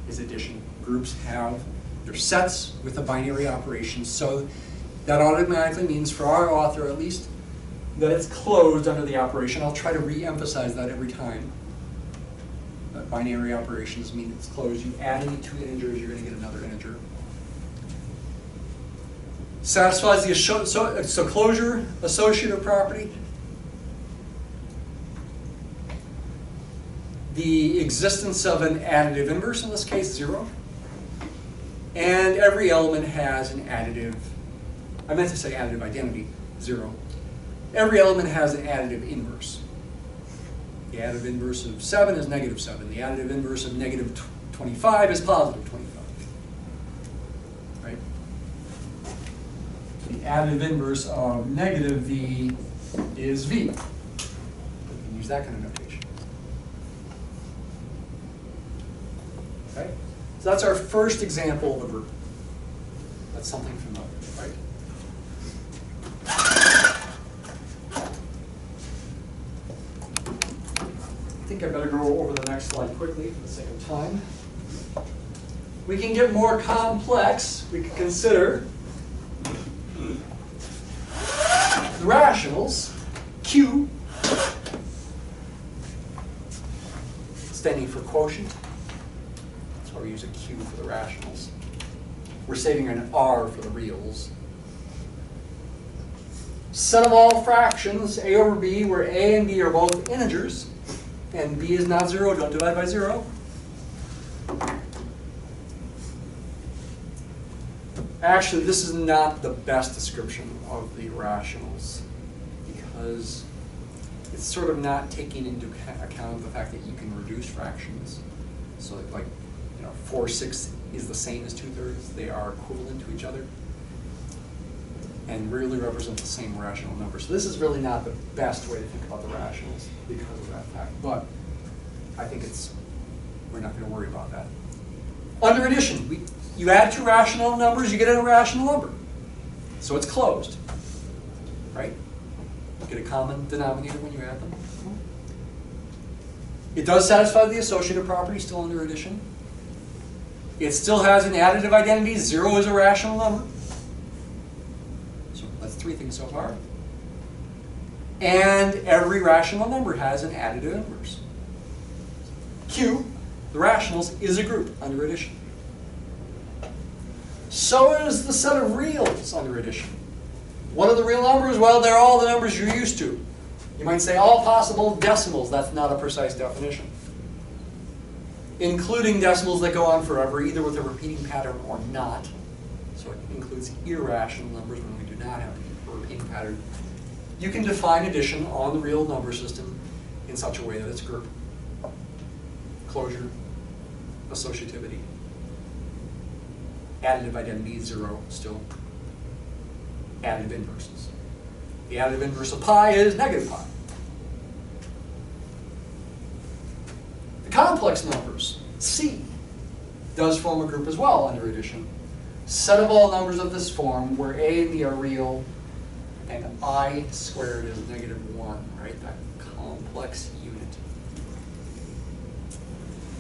is addition. Groups have their sets with a binary operation, so that automatically means, for our author at least, that it's closed under the operation. I'll try to re-emphasize that every time. That binary operations mean it's closed. You add any two integers, you're going to get another integer. Satisfies the so closure associative property. The existence of an additive inverse, in this case 0. And every element has an additive, I meant to say additive identity, 0. Every element has an additive inverse. The additive inverse of 7 is negative 7. The additive inverse of negative 25 is positive 25. Right? The additive inverse of negative v is v. You can use that kind of notation. Okay? So that's our first example of a group. That's something familiar, right? I think I better go over the next slide quickly for the sake of time. We can get more complex. We can consider the rationals, Q, standing for quotient. That's why we use a Q for the rationals. We're saving an R for the reals. Set of all fractions, A over B, where A and B are both integers, and B is not 0, don't divide by 0. Actually, this is not the best description of the rationals, because it's sort of not taking into account the fact that you can reduce fractions. So like, 4/6 is the same as 2/3. They are equivalent to each other and rarely represent the same rational number. So this is really not the best way to think about the rationals because of that fact. But I think we're not going to worry about that. Under addition, you add two rational numbers, you get an irrational number. So it's closed, right? You get a common denominator when you add them. It does satisfy the associative property still under addition. It still has an additive identity. 0 is a rational number. So that's 3 things so far. And every rational number has an additive inverse. Q, the rationals, is a group under addition. So is the set of reals under addition. What are the real numbers? Well, they're all the numbers you're used to. You might say all possible decimals. That's not a precise definition. Including decimals that go on forever, either with a repeating pattern or not. So it includes irrational numbers when we do not have a repeating pattern. You can define addition on the real number system in such a way that it's a group. Closure, associativity, additive identity is 0 still. Additive inverses. The additive inverse of pi is negative pi. The complex numbers, C, does form a group as well under addition. Set of all numbers of this form where A and B are real and I squared is -1, right? That complex unit.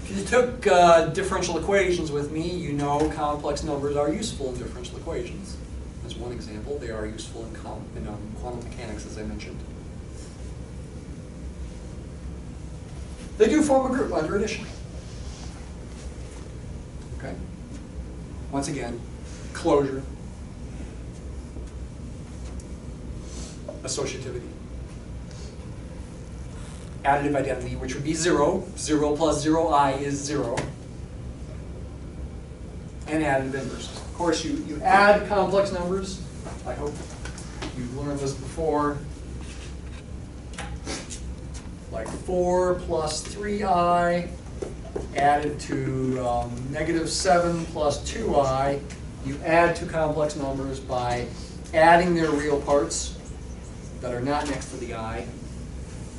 If you took differential equations with me, you know complex numbers are useful in differential equations. As one example, they are useful in quantum mechanics, as I mentioned. They do form a group under addition. Okay? Once again, closure, associativity, additive identity, which would be 0. 0 plus 0i is 0. And additive inverses. Of course, you add complex numbers. I hope you've learned this before. Like 4 plus 3i added to -7 plus 2i. You add two complex numbers by adding their real parts that are not next to the I,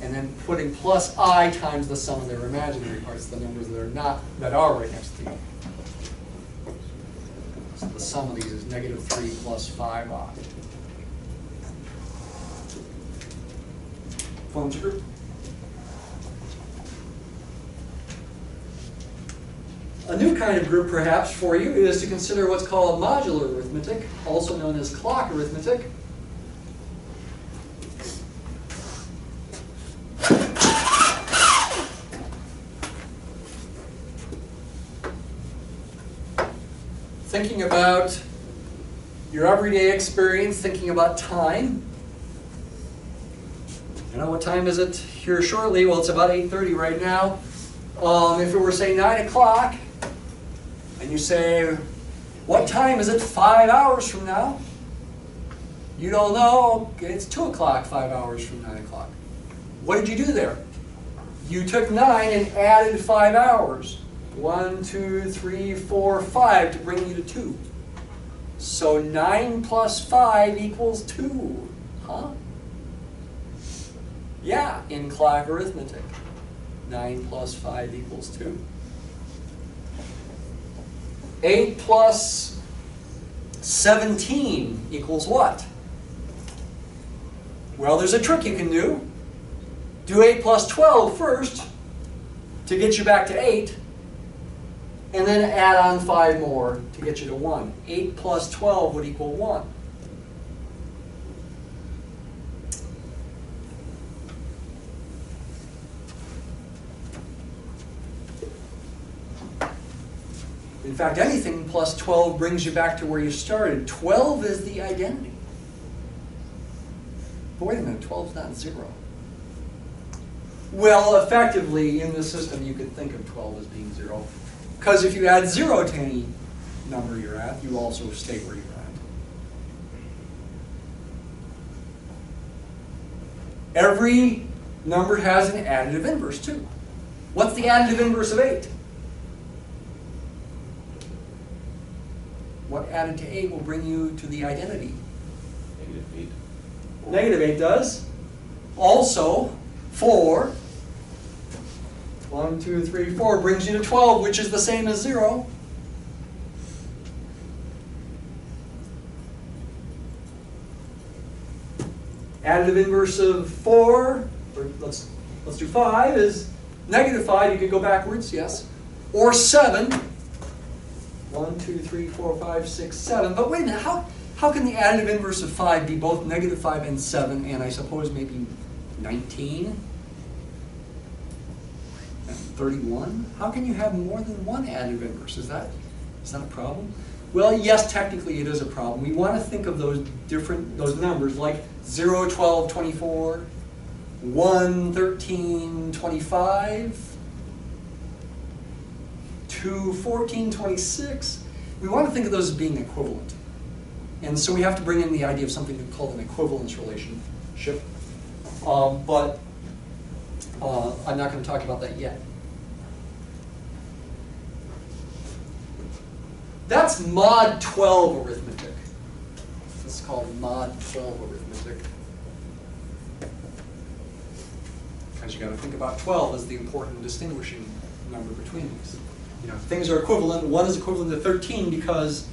and then putting plus I times the sum of their imaginary parts, the numbers that are right next to the I. So the sum of these is -3 plus 5i. Forms a group. A new kind of group, perhaps, for you is to consider what's called modular arithmetic, also known as clock arithmetic. Thinking about your everyday experience, thinking about time. You know, what time is it here shortly? Well, it's about 8:30 right now. If it were, say, 9 o'clock, and you say, what time is it 5 hours from now? You don't know. Okay, it's 2 o'clock 5 hours from 9 o'clock. What did you do there? You took 9 and added 5 hours. 1, 2, 3, 4, 5 to bring you to 2. So 9 plus 5 equals 2. Huh? Yeah, in clock arithmetic. 9 plus 5 equals 2. 8 plus 17 equals what? Well, there's a trick you can do. Do 8 plus 12 first to get you back to 8, and then add on 5 more to get you to 1. 8 plus 12 would equal 1. In fact, anything plus 12 brings you back to where you started. 12 is the identity. But wait a minute, 12 is not 0. Well, effectively, in the system, you could think of 12 as being 0. Because if you add 0 to any number you're at, you also stay where you're at. Every number has an additive inverse, too. What's the additive inverse of 8? What added to 8 will bring you to the identity? -8. -8 does. Also, 4. 1, 2, 3, 4 brings you to 12, which is the same as 0. Additive inverse of 4, or let's do 5, is -5. You could go backwards, yes. Or 7. 1, 2, 3, 4, 5, 6, 7. But wait a minute, how can the additive inverse of 5 be both -5 and 7, and I suppose maybe 19? And 31? How can you have more than one additive inverse? Is that a problem? Well, yes, technically it is a problem. We want to think of those numbers like 0, 12, 24, 1, 13, 25, 2, 14, 26. We want to think of those as being equivalent. And so we have to bring in the idea of something called an equivalence relationship. But I'm not going to talk about that yet. That's mod 12 arithmetic. This is called mod 12 arithmetic. Because you got to think about 12 as the important distinguishing number between these. You know, things are equivalent. 1 is equivalent to 13 because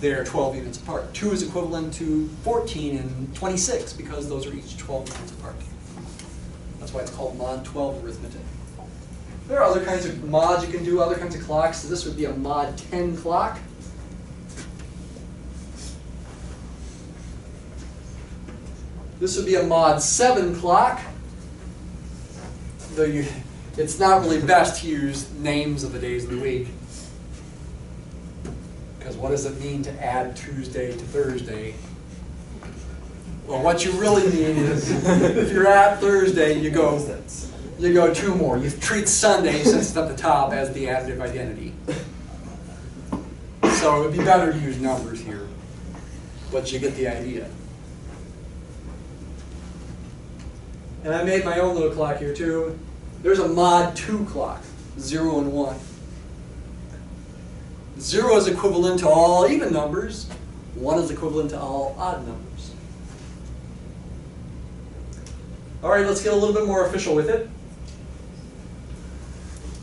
they're 12 units apart. 2 is equivalent to 14 and 26 because those are each 12 units apart. That's why it's called mod 12 arithmetic. There are other kinds of mods you can do, other kinds of clocks. So this would be a mod 10 clock. This would be a mod 7 clock. Though it's not really best to use names of the days of the week. Because what does it mean to add Tuesday to Thursday? Well, what you really mean is, if you're at Thursday, you go 2 more. You treat Sunday, since it's at the top, as the additive identity. So it would be better to use numbers here, but you get the idea. And I made my own little clock here too. There's a mod 2 clock. 0 and 1. 0 is equivalent to all even numbers. 1 is equivalent to all odd numbers. All right, let's get a little bit more official with it.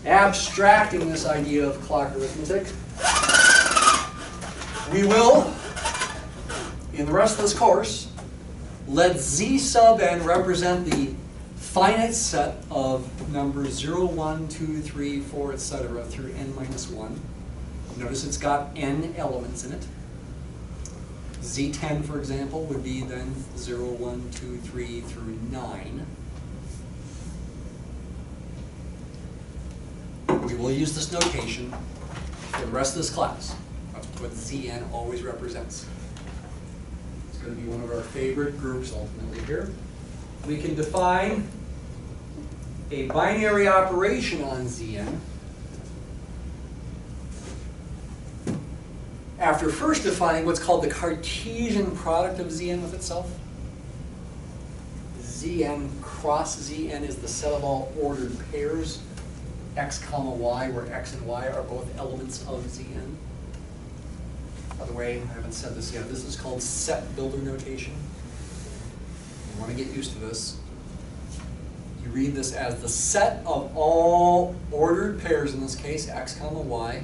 Abstracting this idea of clock arithmetic, we will, in the rest of this course, let Z sub n represent the finite set of numbers 0, 1, 2, 3, 4, etc. through n minus 1. Notice it's got n elements in it. Z10, for example, would be then 0, 1, 2, 3 through 9. We will use this notation for the rest of this class. That's what Zn always represents. It's going to be one of our favorite groups ultimately here. We can define a binary operation on Zn after first defining what's called the Cartesian product of Zn with itself. Zn cross Zn is the set of all ordered pairs, x comma y, where x and y are both elements of Zn. By the way, I haven't said this yet, this is called set builder notation. You want to get used to this. You read this as the set of all ordered pairs, in this case, x comma y,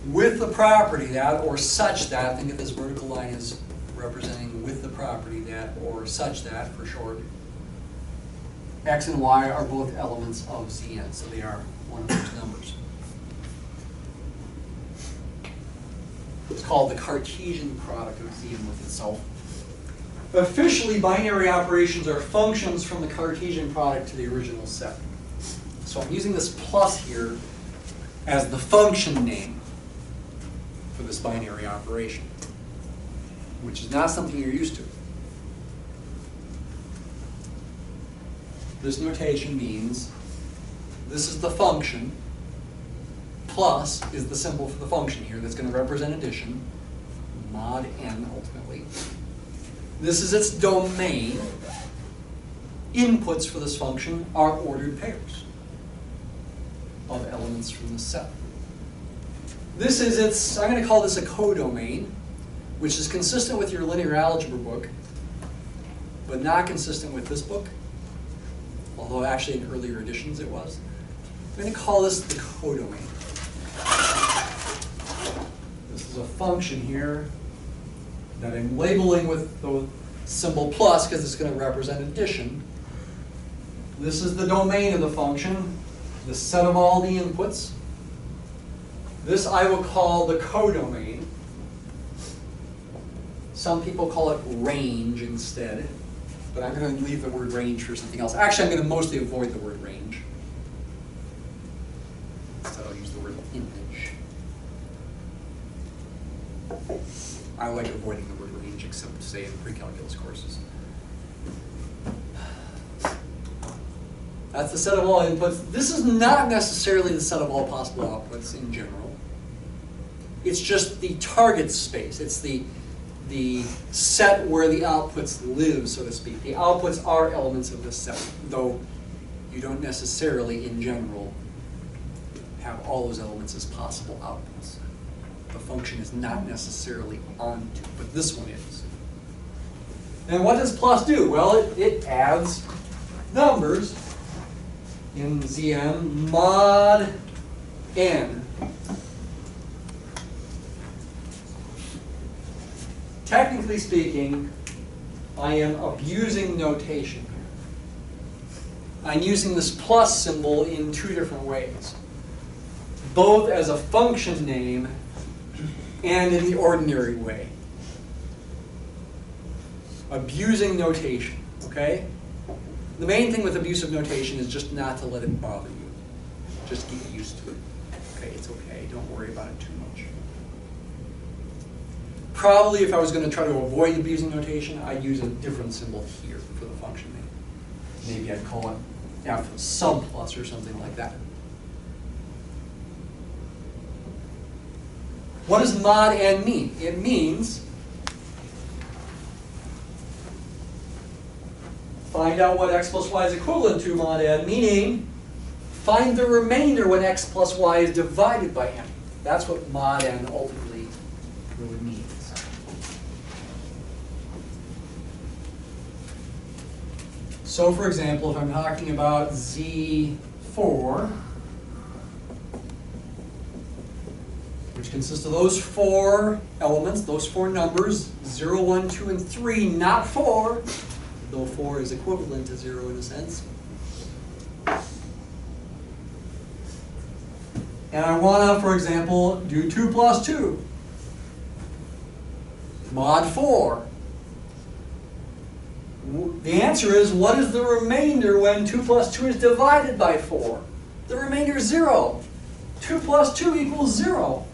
with the property that, or such that, think of this vertical line as representing with the property that, or such that for short, x and y are both elements of Zn, so they are one of those numbers. It's called the Cartesian product of Zn with itself. Officially, binary operations are functions from the Cartesian product to the original set. So I'm using this plus here as the function name for this binary operation, which is not something you're used to. This notation means this is the function, plus is the symbol for the function here that's going to represent addition, mod n ultimately. This is its domain. Inputs for this function are ordered pairs of elements from the set. This is its, I'm going to call this a codomain, which is consistent with your linear algebra book, but not consistent with this book, although actually in earlier editions it was. I'm going to call this the codomain. This is a function here that I'm labeling with the symbol plus because it's going to represent addition. This is the domain of the function, the set of all the inputs. This I will call the codomain. Some people call it range instead, but I'm going to leave the word range for something else. Actually, I'm going to mostly avoid the word range. Instead, I'll use the word image. I like avoiding the word range, except to say in pre-calculus courses. That's the set of all inputs. This is not necessarily the set of all possible outputs in general. It's just the target space. It's the set where the outputs live, so to speak. The outputs are elements of this set, though you don't necessarily, in general, have all those elements as possible outputs. The function is not necessarily onto, but this one is. And what does plus do? Well, it adds numbers in Zn mod n. Technically speaking, I am abusing notation here. I'm using this plus symbol in two different ways, both as a function name and in the ordinary way. Abusing notation, okay? The main thing with abusive notation is just not to let it bother you. Just get used to it. Okay, it's okay. Don't worry about it too much. Probably if I was going to try to avoid abusing notation, I'd use a different symbol here for the function name. Maybe I'd call it f sub plus or something like that. What does mod n mean? It means find out what x plus y is equivalent to mod n, meaning Find the remainder when x plus y is divided by n. That's what mod n ultimately really means. So for example, if I'm talking about Z4, which consists of those 4 elements, those 4 numbers, 0, 1, 2, and 3, not 4, though 4 is equivalent to 0 in a sense. And I want to, for example, do 2 plus 2. Mod 4. The answer is, what is the remainder when 2 plus 2 is divided by 4? The remainder is 0. 2 plus 2 equals 0.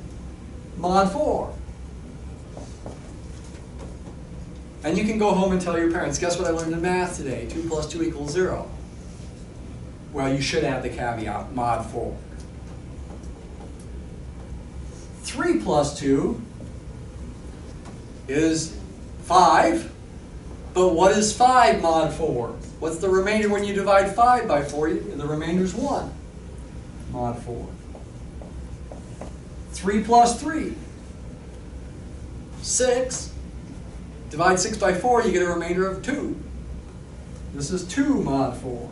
Mod 4. And you can go home and tell your parents, guess what I learned in math today? 2 plus 2 equals 0. Well, you should add the caveat, mod 4. 3 plus 2 is 5. But what is 5 mod 4? What's the remainder when you divide 5 by 4? The remainder is 1 mod 4. 3 plus 3, 6. Divide 6 by 4, you get a remainder of 2. This is 2 mod 4.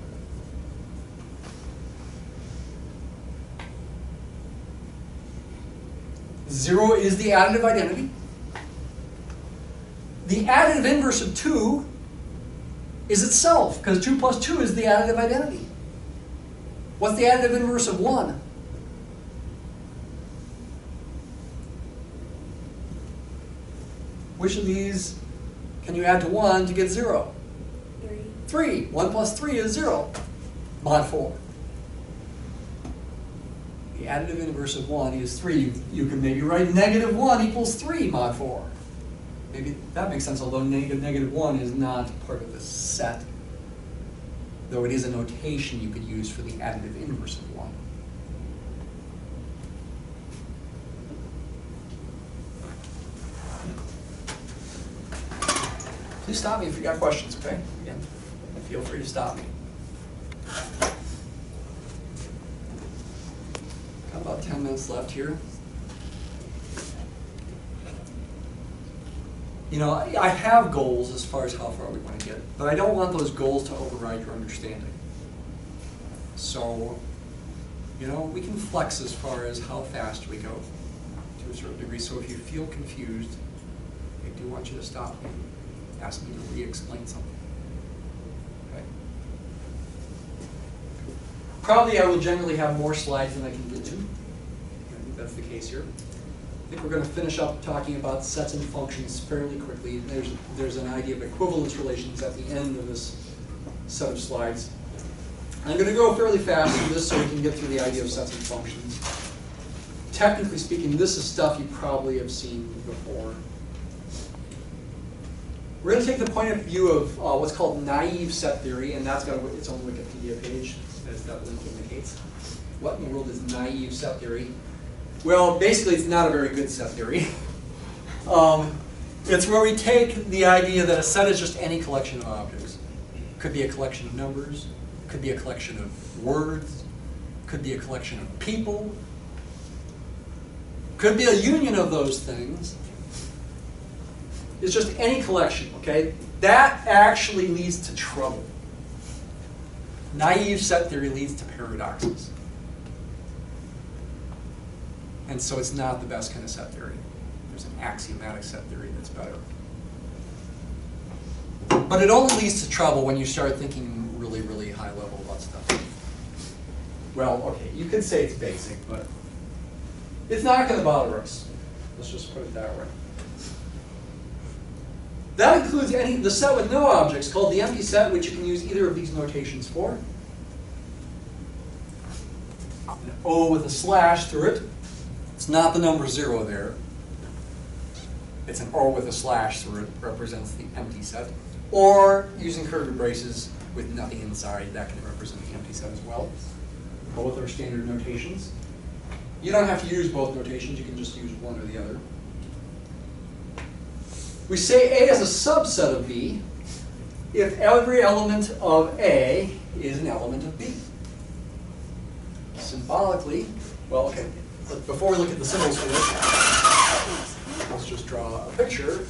Zero is the additive identity. The additive inverse of 2 is itself, because 2 plus 2 is the additive identity. What's the additive inverse of 1? Which of these can you add to 1 to get 0? 3. 1 plus 3 is 0. Mod 4. The additive inverse of 1 is 3. You can maybe write negative 1 equals 3 mod 4. Maybe that makes sense, although negative 1 is not part of the set, though it is a notation you could use for the additive inverse of 1. Please stop me if you got questions, okay? Again, feel free to stop me. Got about 10 minutes left here. You know, I have goals as far as how far we want to get, but I don't want those goals to override your understanding. So, you know, we can flex as far as how fast we go to a certain degree. So if you feel confused, I do want you to stop me and ask me to re-explain something. Okay? Probably I will generally have more slides than I can get to. I think that's the case here. I think we're going to finish up talking about sets and functions fairly quickly. There's an idea of equivalence relations at the end of this set of slides. I'm going to go fairly fast through this so we can get through the idea of sets and functions. Technically speaking, this is stuff you probably have seen before. We're going to take the point of view of what's called naive set theory, and that's got its own Wikipedia page, as that link indicates. What in the world is naive set theory? Well, basically, it's not a very good set theory. It's where we take the idea that a set is just any collection of objects. It could be a collection of numbers, it could be a collection of words, it could be a collection of people, it could be a union of those things. It's just any collection, okay? That actually leads to trouble. Naive set theory leads to paradoxes. And so it's not the best kind of set theory. There's an axiomatic set theory that's better. But it only leads to trouble when you start thinking really, really high level about stuff. Well, okay, you could say it's basic, but it's not going to bother us. Let's just put it that way. That includes the set with no objects, called the empty set, which you can use either of these notations for. An O with a slash through it. It's not the number 0 there. It's an O with a slash through it, represents the empty set. Or using curved braces with nothing inside, that can represent the empty set as well. Both are standard notations. You don't have to use both notations, you can just use one or the other. We say A is a subset of B if every element of A is an element of B. Symbolically, well, okay, but before we look at the symbols for this, let's just draw a picture.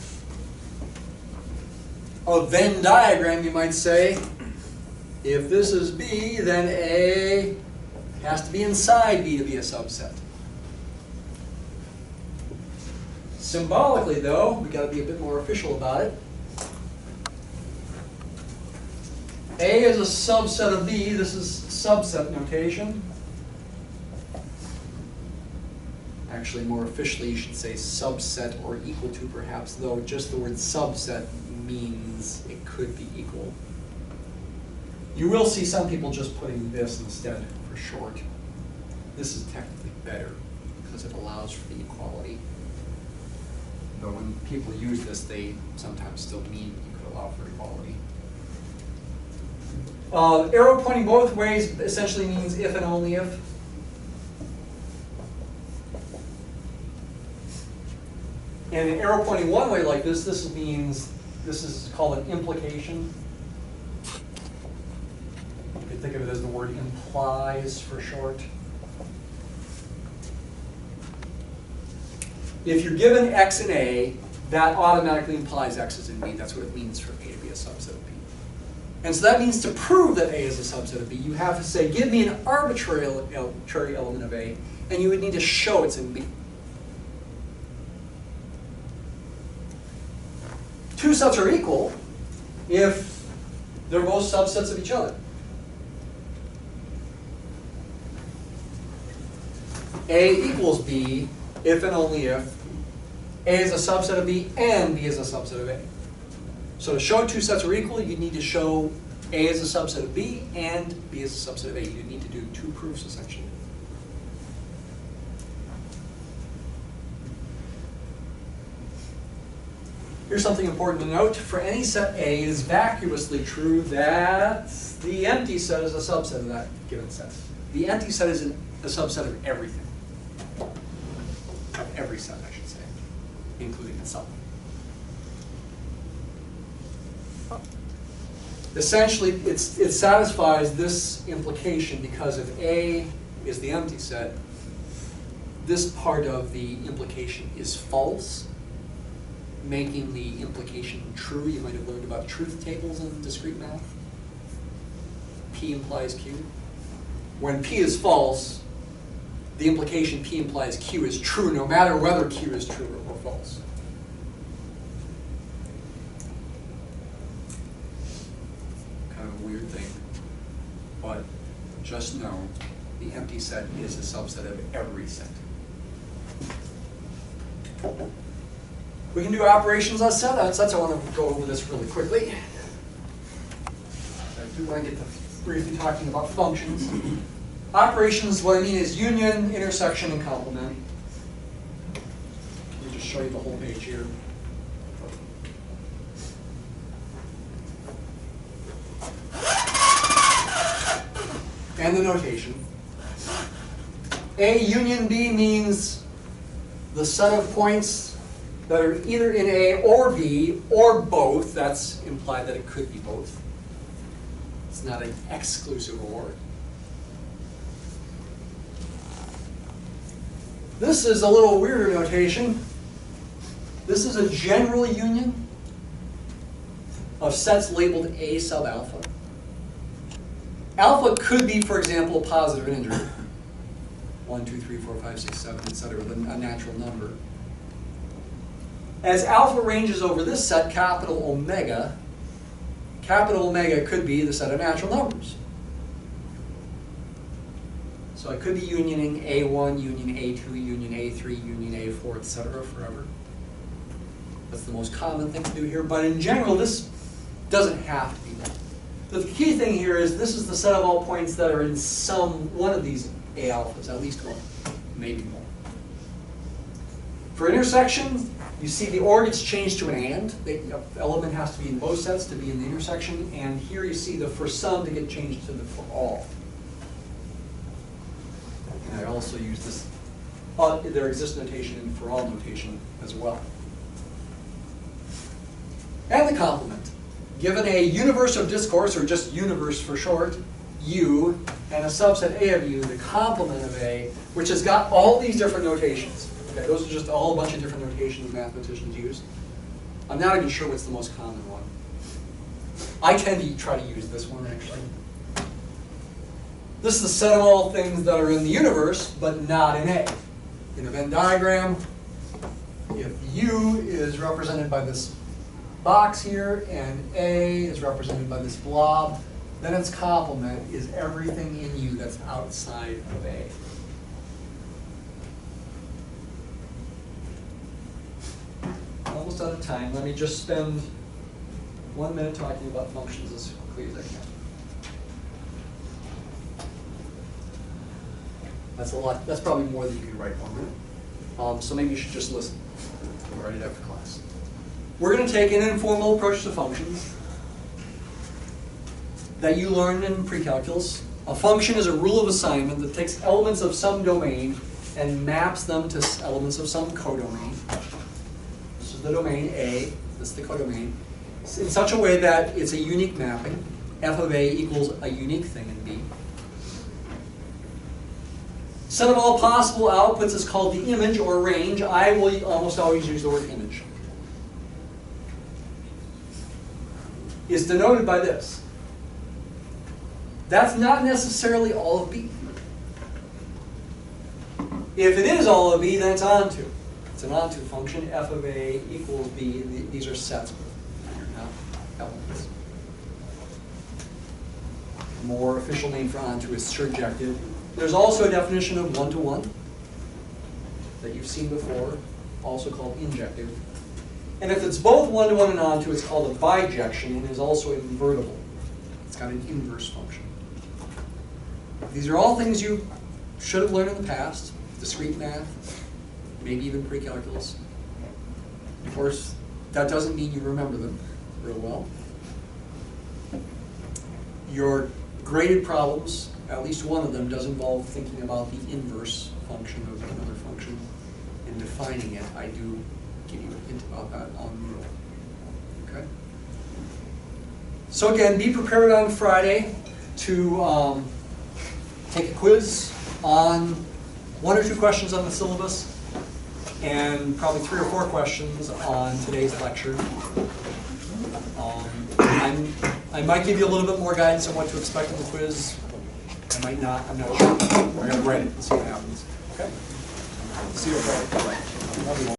A Venn diagram, you might say. If this is B, then A has to be inside B to be a subset. Symbolically, though, we got to be a bit more official about it. A is a subset of B. This is subset notation. Actually, more officially, you should say subset or equal to, perhaps, though just the word subset means it could be equal. You will see some people just putting this instead for short. This is technically better because it allows for the equality. Though when people use this, they sometimes still mean you could allow for equality. Arrow pointing both ways essentially means if and only if. And an arrow pointing one way like this, this is called an implication. You could think of it as the word implies for short. If you're given X and A, that automatically implies X is in B. That's what it means for A to be a subset of B. And so that means to prove that A is a subset of B, you have to say, give me an arbitrary element of A, and you would need to show it's in B. Two sets are equal if they're both subsets of each other. A equals B if and only if A is a subset of B and B is a subset of A. So to show two sets are equal, you need to show A is a subset of B and B is a subset of A. You need to do two proofs, essentially. Here's something important to note. For any set A, it is vacuously true that the empty set is a subset of that given set. The empty set is a subset of everything. Of every set, I should say, including itself. Essentially, it satisfies this implication because if A is the empty set, this part of the implication is false, making the implication true. You might have learned about truth tables in discrete math. P implies Q. When P is false, the implication P implies Q is true, no matter whether Q is true or false. Kind of a weird thing, but just know the empty set is a subset of every set. We can do operations on sets. I want to go over this really quickly. I do want to get to briefly talking about functions. Operations, what I mean is union, intersection, and complement. Let me just show you the whole page here. And the notation. A union B means the set of points that are either in A or B or both. That's implied that it could be both. It's not an exclusive or. This is a little weirder notation. This is a general union of sets labeled A sub alpha. Alpha could be, for example, a positive integer. 1, 2, 3, 4, 5, 6, 7, etc. with a natural number. As alpha ranges over this set, capital omega could be the set of natural numbers. So I could be unioning A1, union A2, union A3, union A4, etc. forever. That's the most common thing to do here, but in general, this doesn't have to be done. The key thing here is this is the set of all points that are in one of these A alphas, at least one, maybe more. For intersection, you see the OR gets changed to an AND. The element has to be in both sets to be in the intersection, and here you see the for some to get changed to the for all. And I also use this, there exists notation in for all notation as well. And the complement. Given a universe of discourse, or just universe for short, U and a subset A of U, the complement of A, which has got all these different notations. Okay, those are just all a bunch of different notations mathematicians use. I'm not even sure what's the most common one. I tend to try to use this one, actually. This is the set of all things that are in the universe, but not in A. In a Venn diagram, if U is represented by this box here, and A is represented by this blob, then its complement is everything in U that's outside of A. Almost out of time. Let me just spend 1 minute talking about functions as quickly as I can. That's a lot. That's probably more than you can write 1 minute. So maybe you should just listen right after class. We're going to take an informal approach to functions that you learned in pre-calculus. A function is a rule of assignment that takes elements of some domain and maps them to elements of some codomain. This is the domain A, this is the codomain, in such a way that it's a unique mapping. F of A equals a unique thing in B. Set of all possible outputs is called the image or range. I will almost always use the word image. Is denoted by this. That's not necessarily all of B. If it is all of B, then it's onto. It's an onto function. F of A equals B. These are sets, not elements. A more official name for onto is surjective. There's also a definition of one-to-one that you've seen before, also called injective. And if it's both one-to-one and onto, it's called a bijection and is also invertible. It's got an inverse function. These are all things you should have learned in the past, discrete math, maybe even pre-calculus. Of course, that doesn't mean you remember them real well. Your graded problems, at least one of them, does involve thinking about the inverse function of another function and defining it. I do give you a hint about that on the rule. Okay? So again, be prepared on Friday to take a quiz on 1 or 2 questions on the syllabus and probably 3 or 4 questions on today's lecture. I might give you a little bit more guidance on what to expect in the quiz. I might not. I'm not sure. We're going to write it and see what happens. Okay? See you Friday.